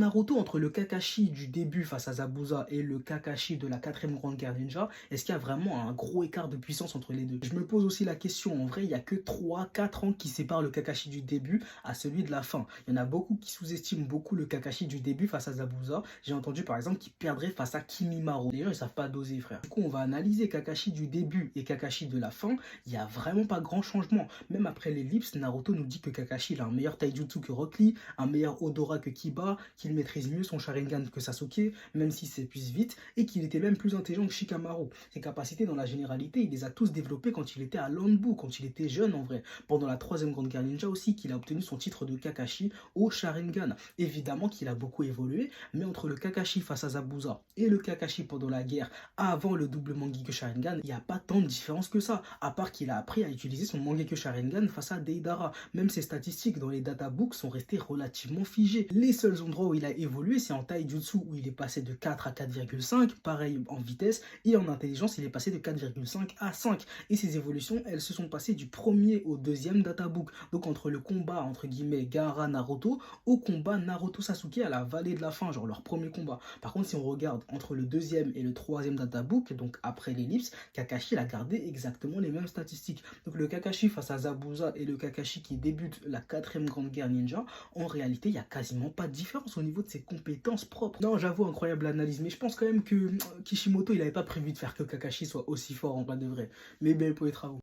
Naruto, entre le Kakashi du début face à Zabuza et le Kakashi de la quatrième grande guerre ninja, est-ce qu'il y a vraiment un gros écart de puissance entre les deux? Je me pose aussi la question, en vrai, il n'y a que 3-4 ans qui séparent le Kakashi du début à celui de la fin. Il y en a beaucoup qui sous-estiment beaucoup le Kakashi du début face à Zabuza. J'ai entendu par exemple qu'il perdrait face à Kimimaro. Les gens ils savent pas doser, frère. Du coup, on va analyser Kakashi du début et Kakashi de la fin. Il n'y a vraiment pas grand changement. Même après l'ellipse, Naruto nous dit que Kakashi il a un meilleur taijutsu que Rock Lee, un meilleur Odora que Kiba, qu'il maîtrise mieux son Sharingan que Sasuke, même s'il s'épuise vite, et qu'il était même plus intelligent que Shikamaru. Ses capacités dans la généralité, il les a tous développées quand il était à Lanbu, quand il était jeune en vrai. Pendant la troisième grande guerre ninja aussi, qu'il a obtenu son titre de Kakashi au Sharingan. Évidemment qu'il a beaucoup évolué, mais entre le Kakashi face à Zabuza et le Kakashi pendant la guerre avant le double Mangekyo Sharingan, il n'y a pas tant de différence que ça, à part qu'il a appris à utiliser son Mangekyo Sharingan face à Deidara. Même ses statistiques dans les databooks sont restées relativement figées. Les seuls endroits où il a évolué, c'est en taijutsu où il est passé de 4 à 4,5, pareil en vitesse, et en intelligence, il est passé de 4,5 à 5. Et ces évolutions, elles se sont passées du premier au deuxième databook. Donc entre le combat, entre guillemets, Gaara-Naruto, au combat Naruto-Sasuke à la vallée de la fin, genre leur premier combat. Par contre, si on regarde entre le deuxième et le troisième databook, donc après l'ellipse, Kakashi a gardé exactement les mêmes statistiques. Donc le Kakashi face à Zabuza et le Kakashi qui débute la quatrième grande guerre ninja, en réalité, il n'y a quasiment pas de différence au niveau de ses compétences propres. Non, j'avoue, incroyable analyse, mais je pense quand même que Kishimoto, il n'avait pas prévu de faire que Kakashi soit aussi fort en vrai de vrai. Mais bien pour les travaux.